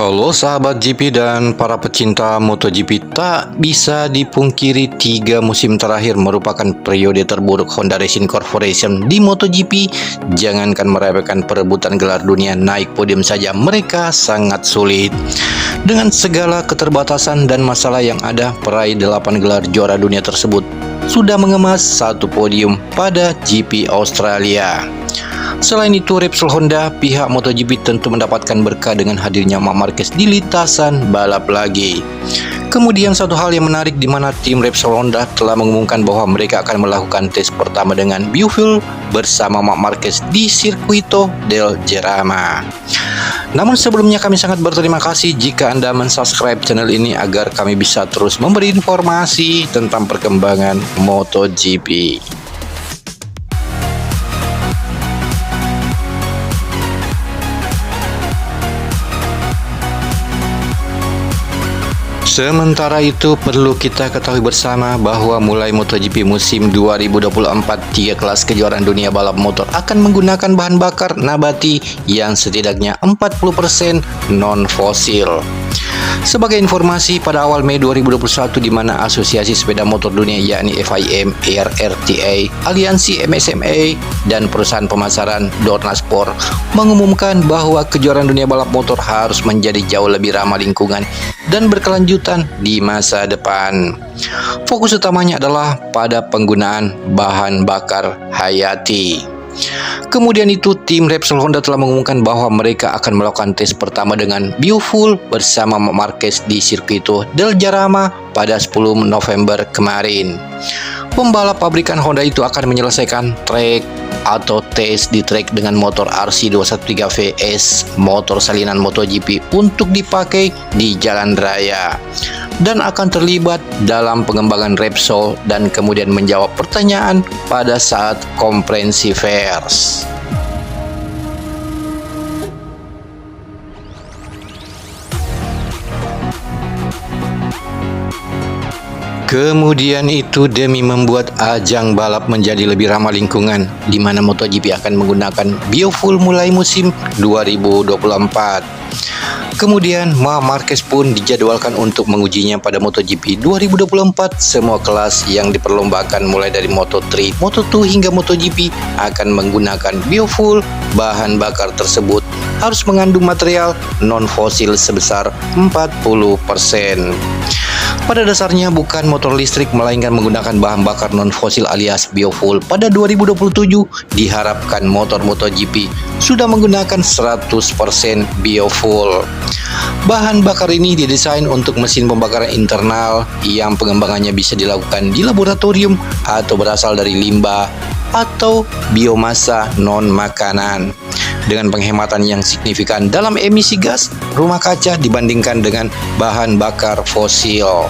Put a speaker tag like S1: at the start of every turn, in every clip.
S1: Halo sahabat GP dan para pecinta MotoGP, tak bisa dipungkiri 3 musim terakhir merupakan periode terburuk Honda Racing Corporation di MotoGP. Jangankan meremehkan perebutan gelar dunia, naik podium saja mereka sangat sulit. Dengan segala keterbatasan dan masalah yang ada, peraih 8 gelar juara dunia tersebut sudah mengemas 1 podium pada GP Australia. Selain itu, Repsol Honda, pihak MotoGP tentu mendapatkan berkah dengan hadirnya Marc Marquez di lintasan balap lagi. Kemudian satu hal yang menarik di mana tim Repsol Honda telah mengumumkan bahwa mereka akan melakukan tes pertama dengan biofuel bersama Marc Marquez di Circuito del Jarama. Namun sebelumnya kami sangat berterima kasih jika Anda mensubscribe channel ini agar kami bisa terus memberi informasi tentang perkembangan MotoGP. Sementara itu, perlu kita ketahui bersama bahwa mulai MotoGP musim 2024, 3 kelas kejuaraan dunia balap motor akan menggunakan bahan bakar nabati yang setidaknya 40% non-fosil. Sebagai informasi, pada awal Mei 2021 di mana Asosiasi Sepeda Motor Dunia yakni FIM, ARRTA, Aliansi MSMA, dan perusahaan pemasaran Dornasport mengumumkan bahwa kejuaraan dunia balap motor harus menjadi jauh lebih ramah lingkungan dan berkelanjutan di masa depan. Fokus utamanya adalah pada penggunaan bahan bakar hayati. Kemudian itu, tim Repsol Honda telah mengumumkan bahwa mereka akan melakukan tes pertama dengan biofuel bersama Marc Marquez di Circuito del Jarama pada 10 November kemarin. Pembalap pabrikan Honda itu akan menyelesaikan trek atau tes di trek dengan motor RC213 VS, motor salinan MotoGP, untuk dipakai di jalan raya, dan akan terlibat dalam pengembangan Repsol dan kemudian menjawab pertanyaan pada saat konferensi pers. Kemudian itu, demi membuat ajang balap menjadi lebih ramah lingkungan, di mana MotoGP akan menggunakan biofuel mulai musim 2024. Kemudian Marc Marquez pun dijadwalkan untuk mengujinya pada MotoGP 2024. Semua kelas yang diperlombakan mulai dari Moto3, Moto2 hingga MotoGP akan menggunakan biofuel. Bahan bakar tersebut harus mengandung material non-fosil sebesar 40%. Pada dasarnya bukan motor listrik melainkan menggunakan bahan bakar non-fosil alias biofuel. Pada 2027 diharapkan motor MotoGP sudah menggunakan 100% biofuel. Bahan bakar ini didesain untuk mesin pembakaran internal yang pengembangannya bisa dilakukan di laboratorium atau berasal dari limbah atau biomasa non-makanan, dengan penghematan yang signifikan dalam emisi gas rumah kaca dibandingkan dengan bahan bakar fosil.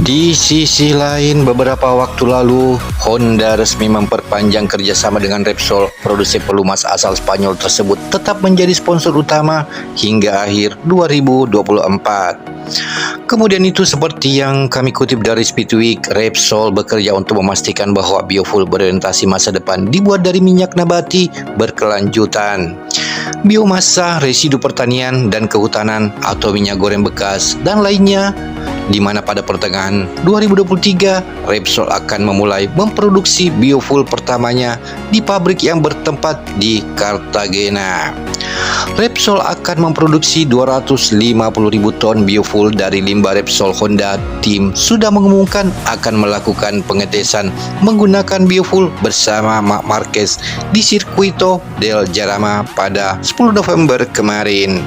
S1: Di sisi lain, beberapa waktu lalu Honda resmi memperpanjang kerjasama dengan Repsol. Produsen pelumas asal Spanyol tersebut tetap menjadi sponsor utama hingga akhir 2024. Kemudian itu, seperti yang kami kutip dari Speedweek, Repsol bekerja untuk memastikan bahwa biofuel berorientasi masa depan dibuat dari minyak nabati berkelanjutan, biomasa, residu pertanian dan kehutanan atau minyak goreng bekas dan lainnya, di mana pada pertengahan 2023 Repsol akan memulai memproduksi biofuel pertamanya di pabrik yang bertempat di Cartagena. Repsol akan memproduksi 250.000 ton biofuel dari limbah Repsol Honda. Tim sudah mengumumkan akan melakukan pengetesan menggunakan biofuel bersama Marc Marquez di Circuito del Jarama pada 10 November kemarin.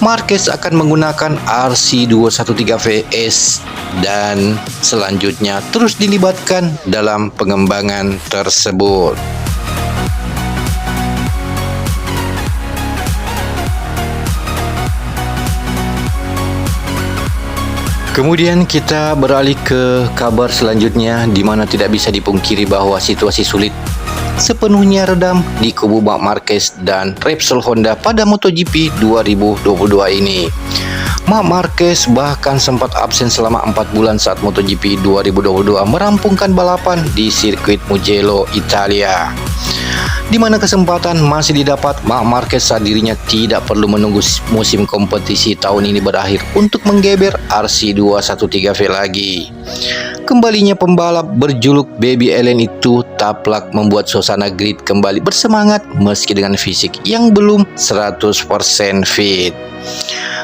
S1: Marquez akan menggunakan RC213 VS dan selanjutnya terus dilibatkan dalam pengembangan tersebut. Kemudian kita beralih ke kabar selanjutnya, di mana tidak bisa dipungkiri bahwa situasi sulit sepenuhnya redam di kubu Marc Marquez dan Repsol Honda pada MotoGP 2022 ini. Marc Marquez bahkan sempat absen selama 4 bulan saat MotoGP 2022 merampungkan balapan di sirkuit Mugello, Italia, di mana kesempatan masih didapat Marc Marquez saat dirinya tidak perlu menunggu musim kompetisi tahun ini berakhir untuk menggeber RC213V lagi. Kembalinya pembalap berjuluk Baby Allen itu taplak membuat suasana grid kembali bersemangat meski dengan fisik yang belum 100% fit.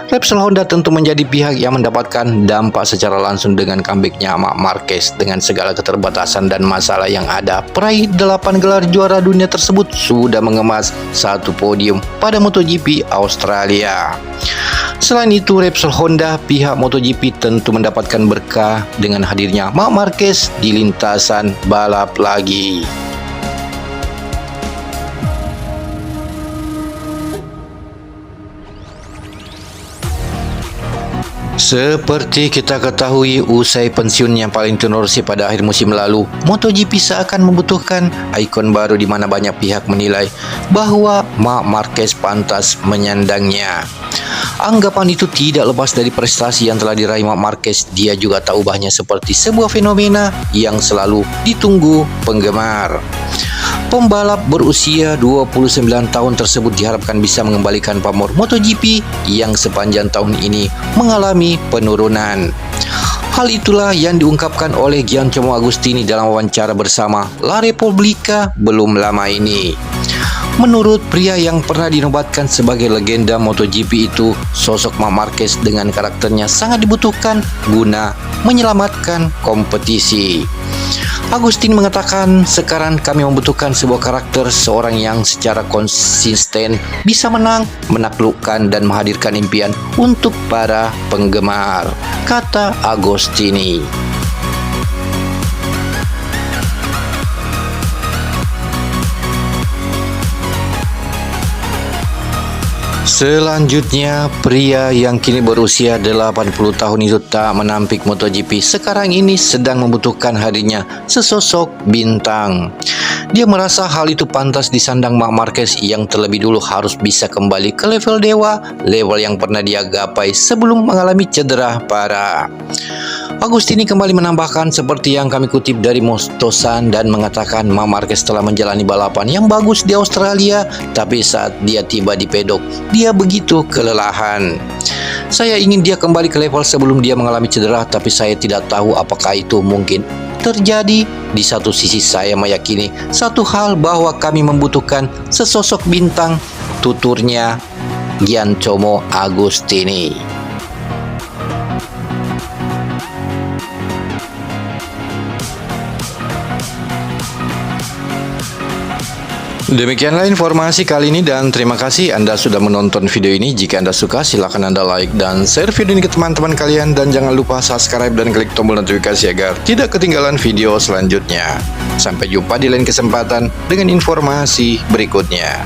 S1: Repsol Honda tentu menjadi pihak yang mendapatkan dampak secara langsung dengan comebacknya Marc Marquez. Dengan segala keterbatasan dan masalah yang ada, peraih 8 gelar juara dunia tersebut sudah mengemas 1 podium pada MotoGP Australia. Selain itu, Repsol Honda pihak MotoGP tentu mendapatkan berkah dengan hadirnya Marc Marquez di lintasan balap lagi. Seperti kita ketahui, usai pensiun yang paling ternorsih pada akhir musim lalu, MotoGP seakan membutuhkan ikon baru di mana banyak pihak menilai bahwa Marc Marquez pantas menyandangnya. Anggapan itu tidak lepas dari prestasi yang telah diraih Marc Marquez. Dia juga tak ubahnya seperti sebuah fenomena yang selalu ditunggu penggemar. Pembalap berusia 29 tahun tersebut diharapkan bisa mengembalikan pamor MotoGP yang sepanjang tahun ini mengalami penurunan. Hal itulah yang diungkapkan oleh Giacomo Agostini dalam wawancara bersama La Repubblica belum lama ini. Menurut pria yang pernah dinobatkan sebagai legenda MotoGP itu, sosok Marc Marquez dengan karakternya sangat dibutuhkan guna menyelamatkan kompetisi. Agustin mengatakan, sekarang kami membutuhkan sebuah karakter, seorang yang secara konsisten bisa menang, menaklukkan dan menghadirkan impian untuk para penggemar, kata Agostini. Selanjutnya, pria yang kini berusia 80 tahun itu tak menampik MotoGP. Sekarang ini sedang membutuhkan hadirnya sesosok bintang. Dia merasa hal itu pantas disandang Marc Marquez yang terlebih dulu harus bisa kembali ke level dewa, level yang pernah dia gapai sebelum mengalami cedera parah. Agustini kembali menambahkan seperti yang kami kutip dari Motosan dan mengatakan Marc Marquez telah menjalani balapan yang bagus di Australia, tapi saat dia tiba di pedok, dia begitu kelelahan. Saya ingin dia kembali ke level sebelum dia mengalami cedera, tapi saya tidak tahu apakah itu mungkin terjadi. Di satu sisi saya meyakini satu hal bahwa kami membutuhkan sesosok bintang, tuturnya Giacomo Agostini. Demikianlah informasi kali ini dan terima kasih Anda sudah menonton video ini. Jika Anda suka silahkan Anda like dan share video ini ke teman-teman kalian, dan jangan lupa subscribe dan klik tombol notifikasi agar tidak ketinggalan video selanjutnya. Sampai jumpa di lain kesempatan dengan informasi berikutnya.